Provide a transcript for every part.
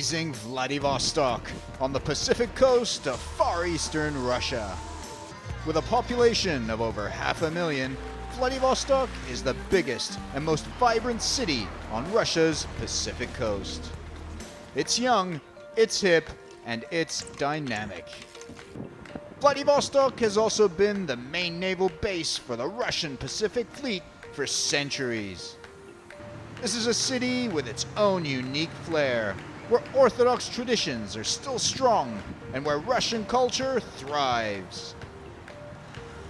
amazing Vladivostok on the Pacific coast of far eastern Russia. With a population of over 500,000, Vladivostok is the biggest and most vibrant city on Russia's Pacific coast. It's young, it's hip, and it's dynamic. Vladivostok has also been the main naval base for the Russian Pacific Fleet for centuries. This is a city with its own unique flair, where Orthodox traditions are still strong and where Russian culture thrives.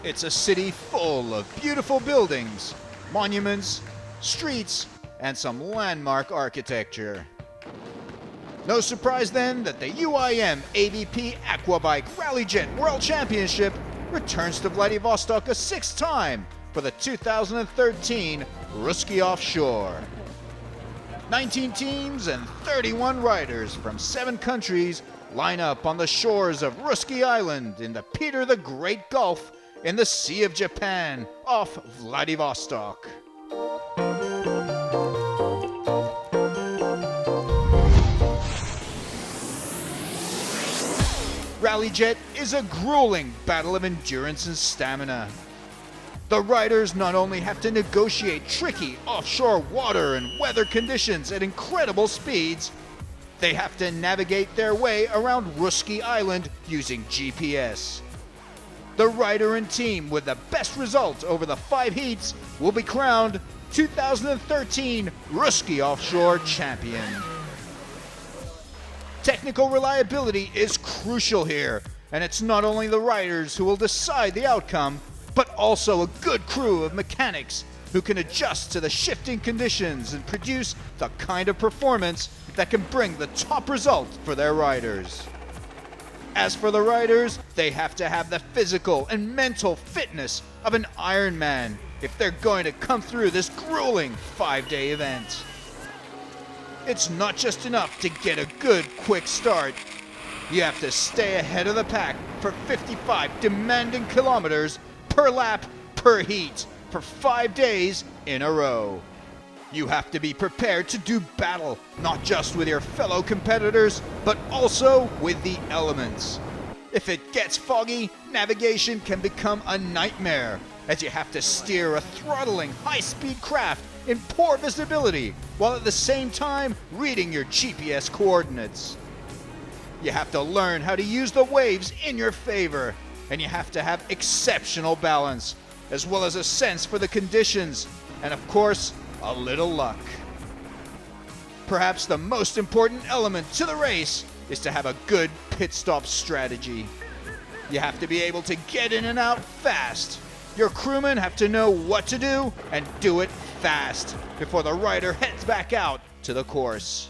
It's a city full of beautiful buildings, monuments, streets, and some landmark architecture. No surprise then that the UIM-ABP Aquabike Rallyjet World Championship returns to Vladivostok a sixth time for the 2013 Russky Offshore. 19 teams and 31 riders from 7 countries line up on the shores of Russky Island in the Peter the Great Gulf in the Sea of Japan off Vladivostok. Rallyjet is a grueling battle of endurance and stamina. The riders not only have to negotiate tricky offshore water and weather conditions at incredible speeds, they have to navigate their way around Russky Island using GPS. The rider and team with the best result over the 5 heats will be crowned 2013 Russky Offshore Champion. Technical reliability is crucial here, and it's not only the riders who will decide the outcome, but also a good crew of mechanics who can adjust to the shifting conditions and produce the kind of performance that can bring the top result for their riders. As for the riders, they have to have the physical and mental fitness of an Ironman if they're going to come through this grueling 5-day event. It's not just enough to get a good, quick start. You have to stay ahead of the pack for 55 demanding kilometers per lap, per heat, for 5 days in a row. You have to be prepared to do battle, not just with your fellow competitors, but also with the elements. If it gets foggy, navigation can become a nightmare, as you have to steer a throttling, high-speed craft in poor visibility, while at the same time reading your GPS coordinates. You have to learn how to use the waves in your favor, and you have to have exceptional balance, as well as a sense for the conditions, and of course, a little luck. Perhaps the most important element to the race is to have a good pit stop strategy. You have to be able to get in and out fast. Your crewmen have to know what to do and do it fast before the rider heads back out to the course.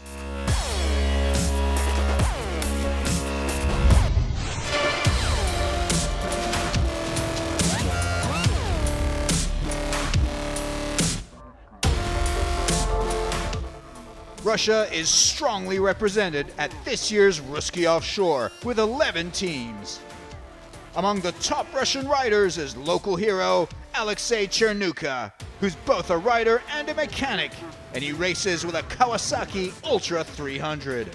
Russia is strongly represented at this year's Russky Offshore with 11 teams. Among the top Russian riders is local hero Alexei Chernuka, who's both a rider and a mechanic, and he races with a Kawasaki Ultra 300.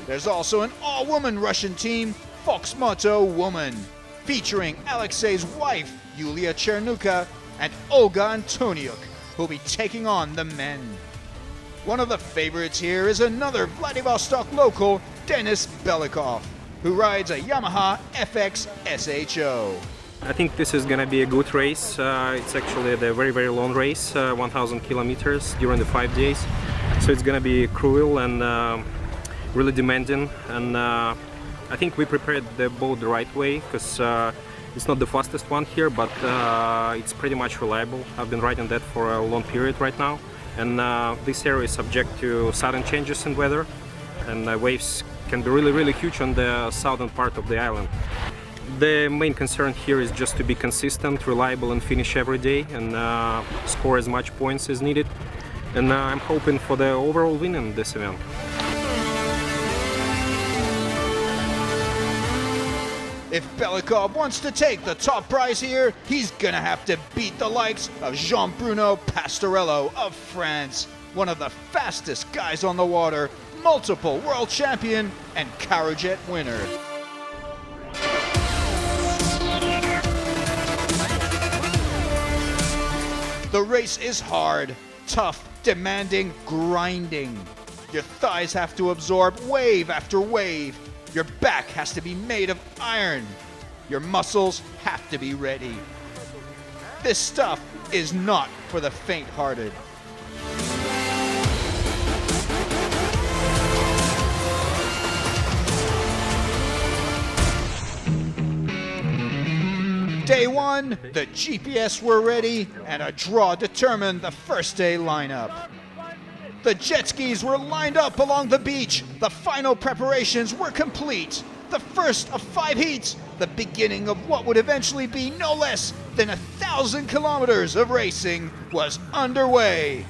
There's also an all-woman Russian team, Foxmoto Woman, featuring Alexei's wife Yulia Chernuka and Olga Antoniuk, who'll be taking on the men. One of the favorites here is another Vladivostok local, Denis Belikov, who rides a Yamaha FX SHO. I think this is going to be a good race. It's actually a very, very long race, 1,000 kilometers during the 5 days. So it's going to be cruel and really demanding. And I think we prepared the boat the right way, because it's not the fastest one here, but it's pretty much reliable. I've been riding that for a long period right now. And this area is subject to sudden changes in weather, and waves can be really, really huge on the southern part of the island. The main concern here is just to be consistent, reliable, and finish every day, and score as much points as needed. And I'm hoping for the overall win in this event. If Belikov wants to take the top prize here, he's gonna have to beat the likes of Jean-Bruno Pastorello of France, one of the fastest guys on the water, multiple world champion and Karajet winner. The race is hard, tough, demanding, grinding. Your thighs have to absorb wave after wave. Your back has to be made of iron. Your muscles have to be ready. This stuff is not for the faint-hearted. Day one, the GPS were ready, and a draw determined the first day lineup. The jet skis were lined up along the beach. The final preparations were complete. The first of 5 heats, the beginning of what would eventually be no less than 1,000 kilometers of racing, was underway.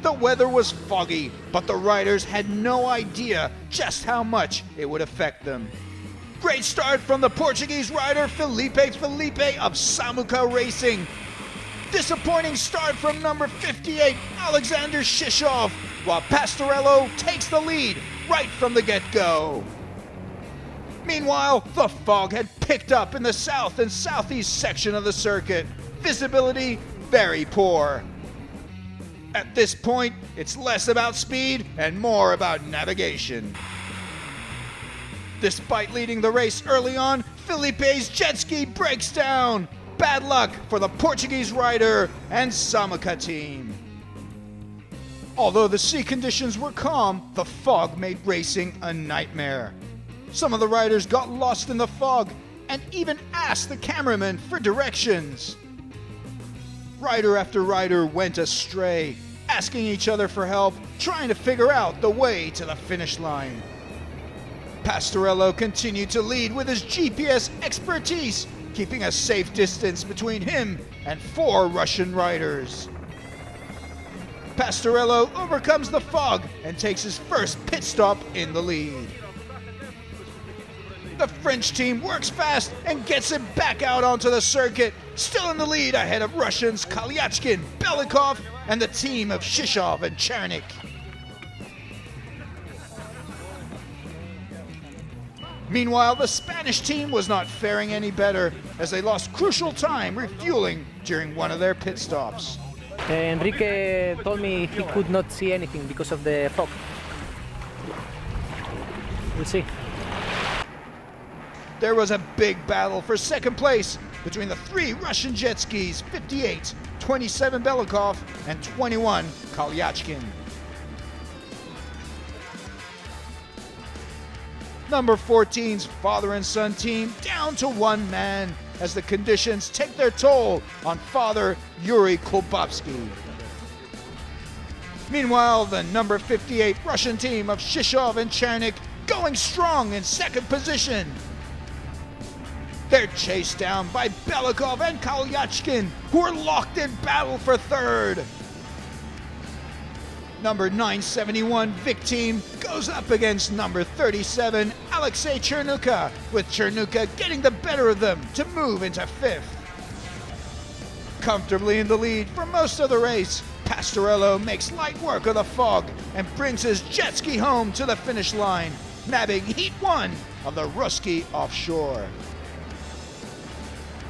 The weather was foggy, but the riders had no idea just how much it would affect them. Great start from the Portuguese rider Felipe of Samuka Racing. Disappointing start from number 58, Alexander Shishov, while Pastorello takes the lead right from the get-go. Meanwhile, the fog had picked up in the south and southeast section of the circuit. Visibility very poor. At this point, it's less about speed and more about navigation. Despite leading the race early on, Felipe's jet ski breaks down. Bad luck for the Portuguese rider and Samuka team. Although the sea conditions were calm, the fog made racing a nightmare. Some of the riders got lost in the fog and even asked the cameraman for directions. Rider after rider went astray, asking each other for help, trying to figure out the way to the finish line. Pastorello continued to lead with his GPS expertise, keeping a safe distance between him and 4 Russian riders. Pastorello overcomes the fog and takes his first pit stop in the lead. The French team works fast and gets it back out onto the circuit, still in the lead ahead of Russians Kalyachkin, Belikov, and the team of Shishov and Chernik. Meanwhile, the Spanish team was not faring any better as they lost crucial time refueling during one of their pit stops. Enrique told me he could not see anything because of the fog. We'll see. There was a big battle for second place between the 3 Russian jet skis, 58, 27 Belikov, and 21 Kalyachkin. Number 14's father and son team down to 1 man as the conditions take their toll on father Yuri Kolbovsky. Meanwhile, the number 58 Russian team of Shishov and Chernik going strong in second position. They're chased down by Belikov and Kalyachkin, who are locked in battle for third. Number 971 Vic team goes up against number 37 Alexei Chernuka, with Chernuka getting the better of them to move into 5th. Comfortably in the lead for most of the race, Pastorello makes light work of the fog and brings his jet ski home to the finish line, nabbing Heat 1 of the Russky Offshore.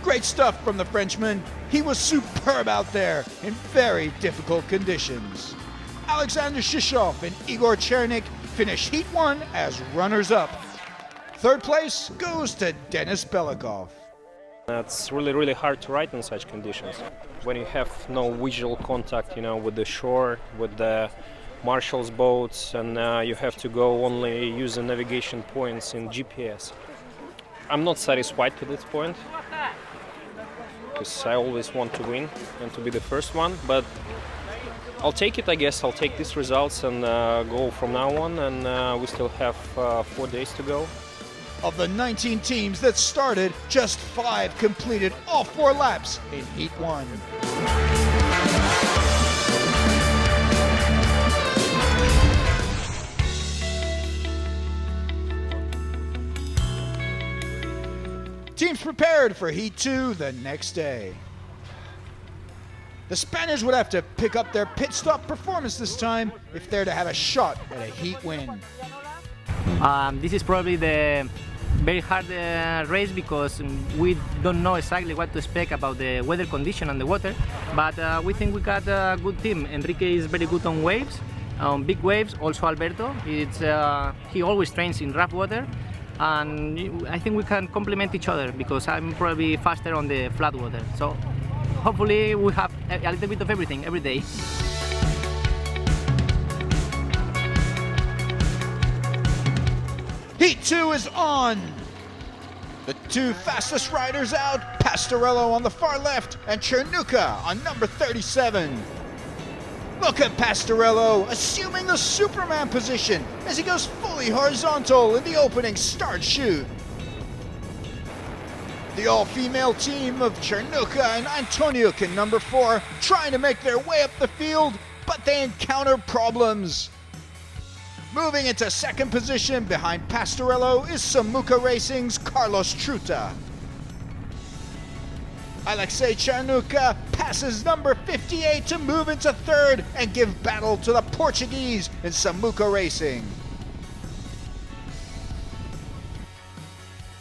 Great stuff from the Frenchman. He was superb out there in very difficult conditions. Alexander Shishov and Igor Chernik finish Heat 1 as runners-up. Third place goes to Denis Belikov. It's really hard to ride in such conditions. When you have no visual contact, with the shore, with the marshal's boats, and you have to go only using navigation points in GPS. I'm not satisfied to this point, because I always want to win and to be the first one, but I'll take it, I guess. I'll take these results and go from now on, and we still have 4 days to go. Of the 19 teams that started, just 5 completed all 4 laps in Heat 1. Teams prepared for Heat 2 the next day. The Spaniards would have to pick up their pit stop performance this time if they're to have a shot at a heat win. This is probably the very hard race because we don't know exactly what to expect about the weather condition and the water, but we think we got a good team. Enrique is very good on waves, on big waves. Also Alberto, he always trains in rough water, and I think we can complement each other because I'm probably faster on the flat water. So hopefully we have a little bit of everything every day. Heat 2 is on! The two fastest riders out, Pastorello on the far left and Cernuka on number 37. Look at Pastorello assuming the Superman position as he goes fully horizontal in the opening start chute. The all-female team of Cernuka and Antoniuk in number 4 trying to make their way up the field, but they encounter problems. Moving into second position behind Pastorello is Samuka Racing's Carlos Truta. Alexei Cernuka passes number 58 to move into third and give battle to the Portuguese in Samuka Racing.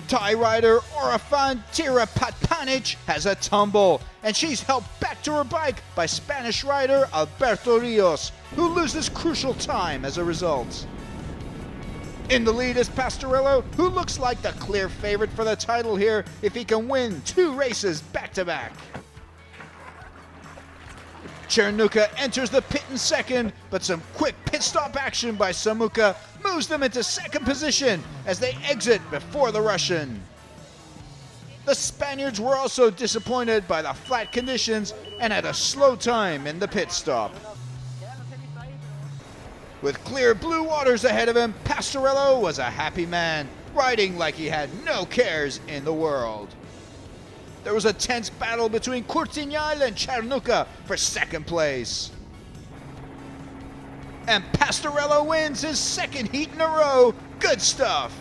Thai rider Orafan Tirapatpanic has a tumble, and she's helped back to her bike by Spanish rider Alberto Rios, who loses crucial time as a result. In the lead is Pastorello, who looks like the clear favorite for the title here if he can win 2 races back-to-back. Cernuka enters the pit in second, but some quick pit stop action by Samuka moves them into second position as they exit before the Russian. The Spaniards were also disappointed by the flat conditions and had a slow time in the pit stop. With clear blue waters ahead of him, Pastorello was a happy man, riding like he had no cares in the world. There was a tense battle between Curtignal and Cernuka for second place. And Pastorello wins his second heat in a row. Good stuff.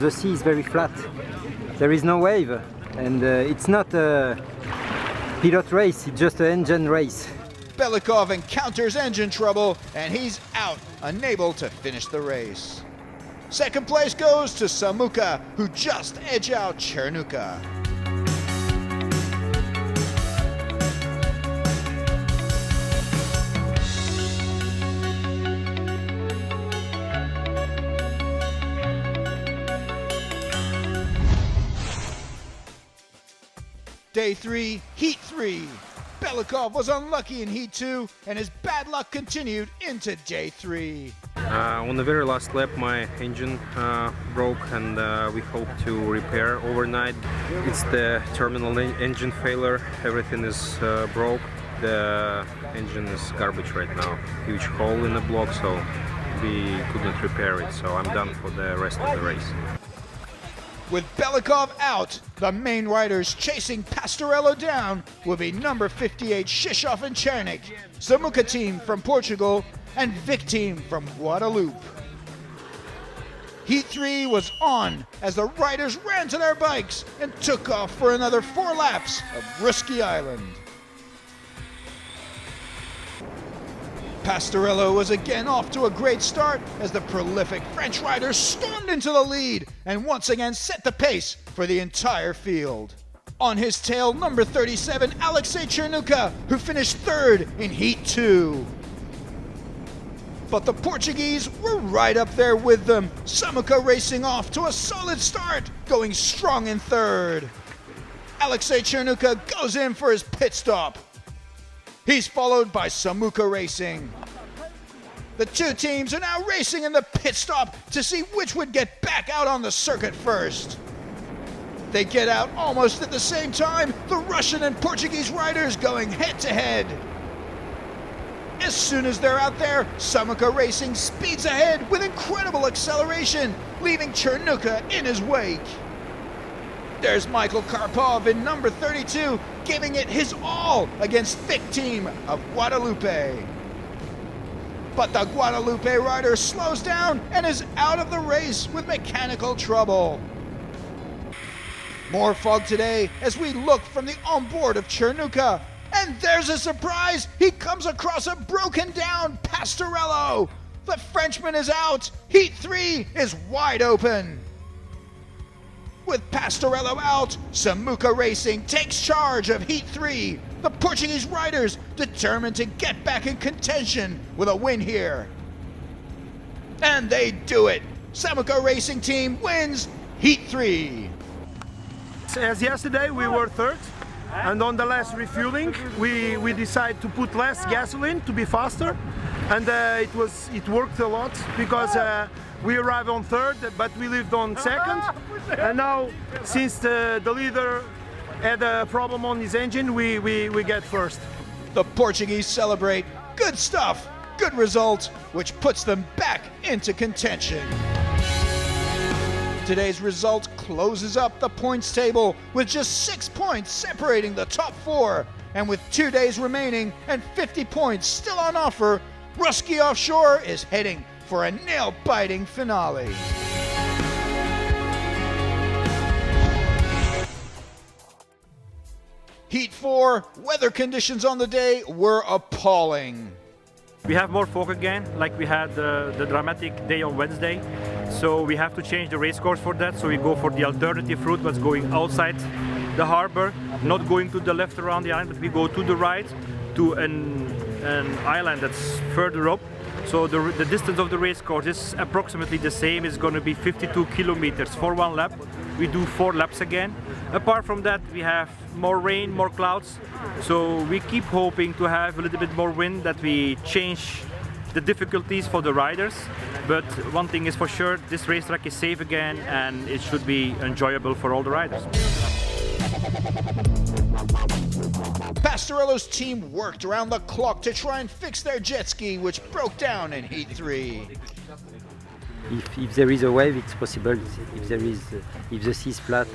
The sea is very flat. There is no wave, and it's not a pilot race, it's just an engine race. Belikov encounters engine trouble, and he's out, unable to finish the race. Second place goes to Samuka, who just edged out Cernuka. Day 3, Heat 3. Belikov was unlucky in Heat 2, and his bad luck continued into Day 3. On the very last lap my engine broke, and we hope to repair overnight. It's the terminal engine failure, everything is broke. The engine is garbage right now, huge hole in the block, so we couldn't repair it, so I'm done for the rest of the race. With Belikov out, the main riders chasing Pastorello down will be number 58 Shishov and Chernik, Samuka team from Portugal, and Vic team from Guadeloupe. Heat 3 was on as the riders ran to their bikes and took off for another 4 laps of Russky Island. Pastorello was again off to a great start as the prolific French rider stormed into the lead and once again set the pace for the entire field. On his tail, number 37, Alexei Cernuka, who finished third in Heat 2. But the Portuguese were right up there with them, Samuka racing off to a solid start, going strong in third. Alexei Cernuka goes in for his pit stop. He's followed by Samuka Racing. The two teams are now racing in the pit stop to see which would get back out on the circuit first. They get out almost at the same time, the Russian and Portuguese riders going head to head. As soon as they're out there, Samuka Racing speeds ahead with incredible acceleration, leaving Cernuka in his wake. There's Michael Karpov in number 32, giving it his all against Vic team of Guadeloupe. But the Guadeloupe rider slows down and is out of the race with mechanical trouble. More fog today as we look from the onboard of Cernuka, And there's a surprise! He comes across a broken down Pastorello! The Frenchman is out! Heat 3 is wide open! With Pastorello out, Samuka Racing takes charge of Heat 3. The Portuguese riders determined to get back in contention with a win here. And they do it! Samuka Racing Team wins Heat 3. As yesterday we were third, and on the last refueling we decided to put less gasoline to be faster, and it worked a lot because we arrived on third but we lived on second, and now since the leader had a problem on his engine, we get first. The Portuguese celebrate. Good stuff, good result, which puts them back into contention. Today's result closes up the points table with just 6 points separating the top 4. And with 2 days remaining and 50 points still on offer, Russky Offshore is heading for a nail-biting finale. Heat 4, weather conditions on the day were appalling. We have more fog again, like we had the dramatic day on Wednesday. So we have to change the race course for that. So we go for the alternative route, what's going outside the harbor, not going to the left around the island, but we go to the right to an island that's further up. So the distance of the race course is approximately the same. It's going to be 52 kilometers for 1 lap. We do 4 laps again. Apart from that, we have more rain, more clouds. So we keep hoping to have a little bit more wind, that we change the difficulties for the riders. But one thing is for sure, this racetrack is safe again and it should be enjoyable for all the riders. Pastorello's team worked around the clock to try and fix their jet ski, which broke down in Heat 3. If there is a wave, it's possible. If the sea is flat,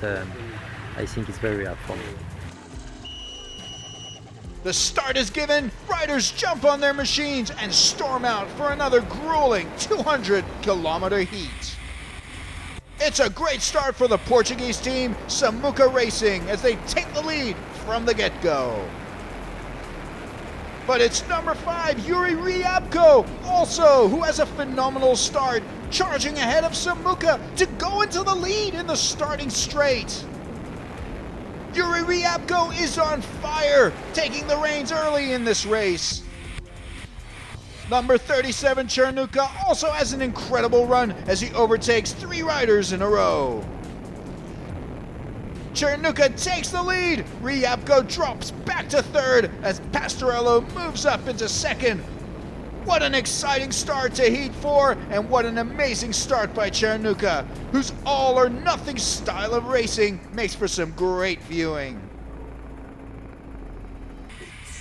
I think it's very hard for me. The start is given, riders jump on their machines and storm out for another grueling 200-kilometer heat. It's a great start for the Portuguese team, Samuka Racing, as they take the lead from the get-go. But it's number 5, Yuri Ryabko, also, who has a phenomenal start, charging ahead of Samuka to go into the lead in the starting straight. Yuri Ryabko is on fire, taking the reins early in this race. Number 37, Chernuka, also has an incredible run as he overtakes 3 riders in a row. Chernuka takes the lead. Ryabko drops back to third as Pastorello moves up into second. What an exciting start to Heat 4, and what an amazing start by Chernuka, whose all-or-nothing style of racing makes for some great viewing.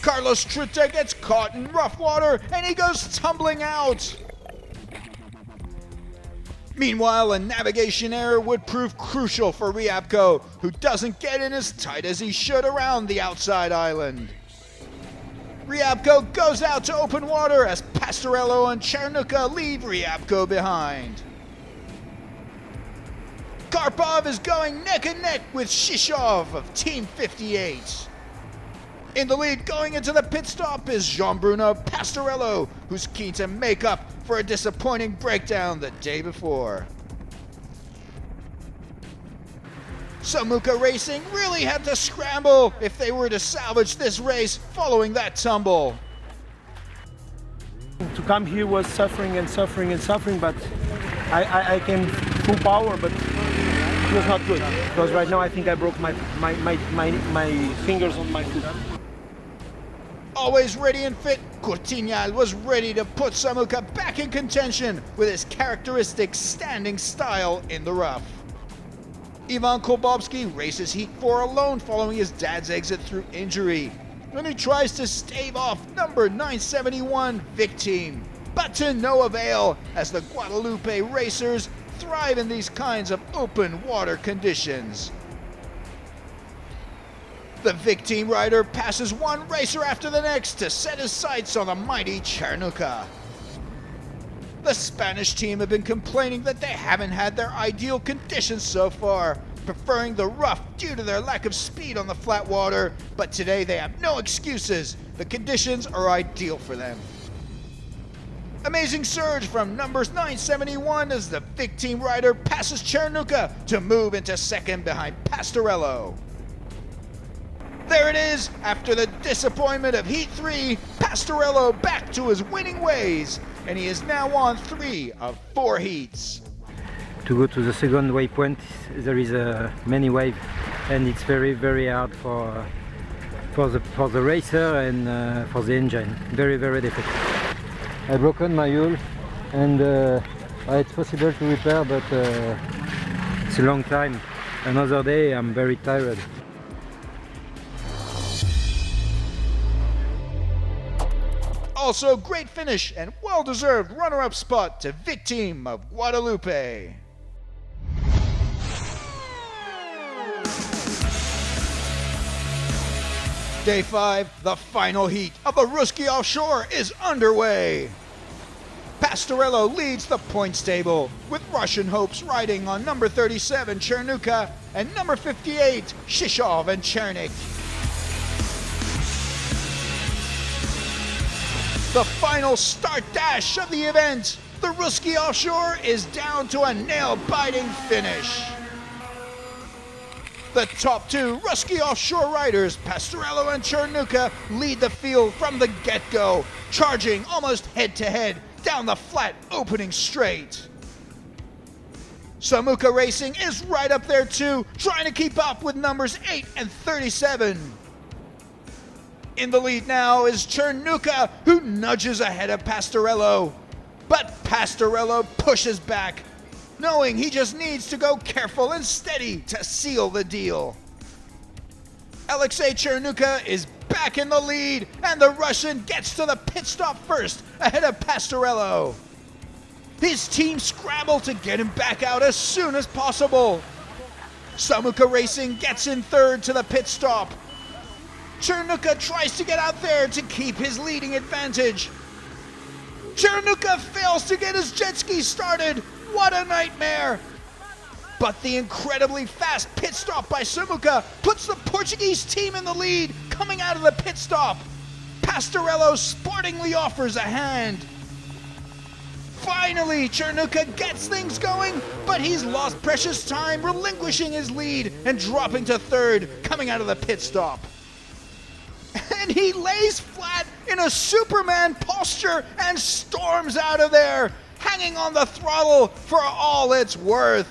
Carlos Truta gets caught in rough water and he goes tumbling out. Meanwhile, a navigation error would prove crucial for Ryabko, who doesn't get in as tight as he should around the outside island. Ryabko goes out to open water as Pastorello and Chernuka leave Ryabko behind. Karpov is going neck and neck with Shishov of Team 58. In the lead going into the pit stop is Jean-Bruno Pastorello, who's keen to make up for a disappointing breakdown the day before. Samuka Racing really had to scramble if they were to salvage this race following that tumble. To come here was suffering and suffering and suffering, but I came full power, but it was not good. Because right now I think I broke my fingers on my foot. Always ready and fit, Courtignal was ready to put Samuka back in contention with his characteristic standing style in the rough. Ivan Kolbovsky races Heat 4 alone following his dad's exit through injury, and he tries to stave off number 971 Vic Team, but to no avail as the Guadalupe racers thrive in these kinds of open water conditions. The Vic Team rider passes one racer after the next to set his sights on the mighty Chernuka. The Spanish team have been complaining that they haven't had their ideal conditions so far, preferring the rough due to their lack of speed on the flat water, but today they have no excuses. The conditions are ideal for them. Amazing surge from numbers 971 as the Vic team rider passes Chernuka to move into second behind Pastorello. There it is, after the disappointment of Heat 3, Pastorello back to his winning ways, and he is now on 3 of 4 heats. To go to the second waypoint, there is a many wave, and it's very hard for the racer and for the engine. Very difficult. I broken my hull, and it's possible to repair, but it's a long time. Another day, I'm very tired. Also, great finish and well-deserved runner-up spot to Vic team of Guadalupe. Day 5, the final heat of the Russky Offshore is underway. Pastorello leads the points table, with Russian hopes riding on number 37 Chernuka and number 58 Shishov and Chernik. The final start dash of the event, the Russky Offshore is down to a nail-biting finish. The top 2 Russky Offshore riders, Pastorello and Chernuka, lead the field from the get-go, charging almost head-to-head down the flat opening straight. Samuka Racing is right up there too, trying to keep up with numbers 8 and 37. In the lead now is Chernuka, who nudges ahead of Pastorello. But Pastorello pushes back, knowing he just needs to go careful and steady to seal the deal. Alexei Chernuka is back in the lead, and the Russian gets to the pit stop first, ahead of Pastorello. His team scramble to get him back out as soon as possible. Samuka Racing gets in third to the pit stop. Chernuka tries to get out there to keep his leading advantage. Chernuka fails to get his jet ski started. What a nightmare! But the incredibly fast pit stop by Samuka puts the Portuguese team in the lead coming out of the pit stop. Pastorello sportingly offers a hand. Finally, Chernuka gets things going, but he's lost precious time, relinquishing his lead and dropping to third coming out of the pit stop. And he lays flat in a Superman posture and storms out of there, hanging on the throttle for all it's worth.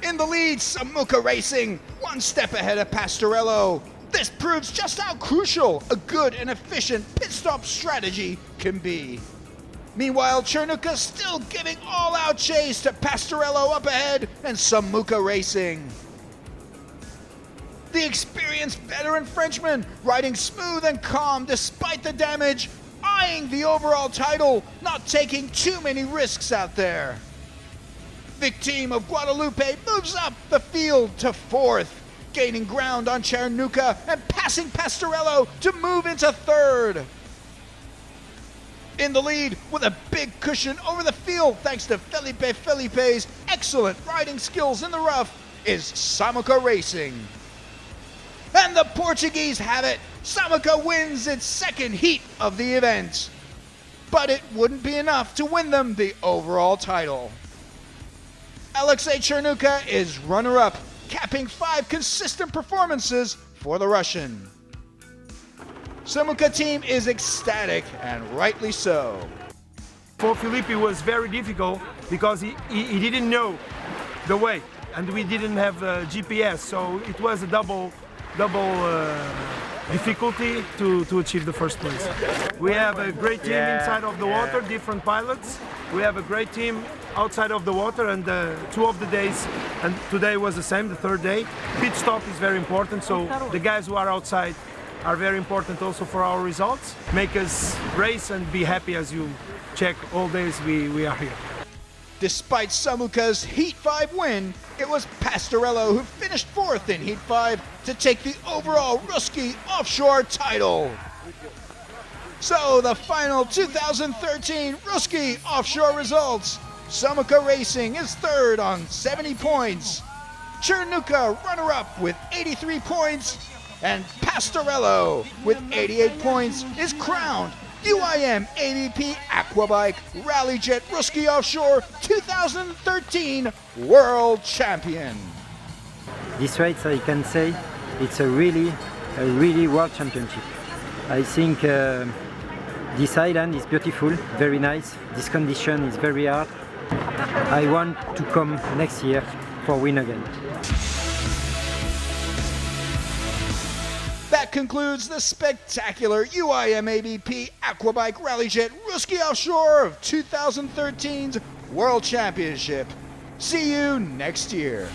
In the lead, Samuka Racing, one step ahead of Pastorello. This proves just how crucial a good and efficient pit stop strategy can be. Meanwhile, Chernuka still giving all-out chase to Pastorello up ahead and Samuka Racing. The experienced veteran Frenchman riding smooth and calm despite the damage, eyeing the overall title, not taking too many risks out there. Vic team of Guadalupe moves up the field to fourth, gaining ground on Chernuka and passing Pastorello to move into third. In the lead with a big cushion over the field thanks to Felipe's excellent riding skills in the rough is Samuka Racing. And the Portuguese have it. Samuka wins its second heat of the event. But it wouldn't be enough to win them the overall title. Alexei Chernuka is runner-up, capping 5 consistent performances for the Russian. Samuka team is ecstatic, and rightly so. For Felipe it was very difficult because he didn't know the way, and we didn't have GPS, so it was a double difficulty to achieve the first place. We have a great team inside of the water, different pilots. We have a great team outside of the water, and 2 of the days, and today was the same, the third day. Pit stop is very important, so the guys who are outside are very important also for our results. Make us race and be happy as you check all days we are here. Despite Samuka's Heat 5 win, it was Pastorello who finished 4th in Heat 5 to take the overall Russky Offshore title. So the final 2013 Russky Offshore results. Samuka Racing is 3rd on 70 points. Chernuka runner-up with 83 points, and Pastorello with 88 points is crowned UIM-ABP Aquabike Rallyjet Russky Offshore 2013 World Champion. This race, I can say, it's a really world championship. I think this island is beautiful, very nice. This condition is very hard. I want to come next year for win again. That concludes the spectacular UIM-ABP Aquabike Rallyjet Russky Offshore of 2013's World Championship. See you next year.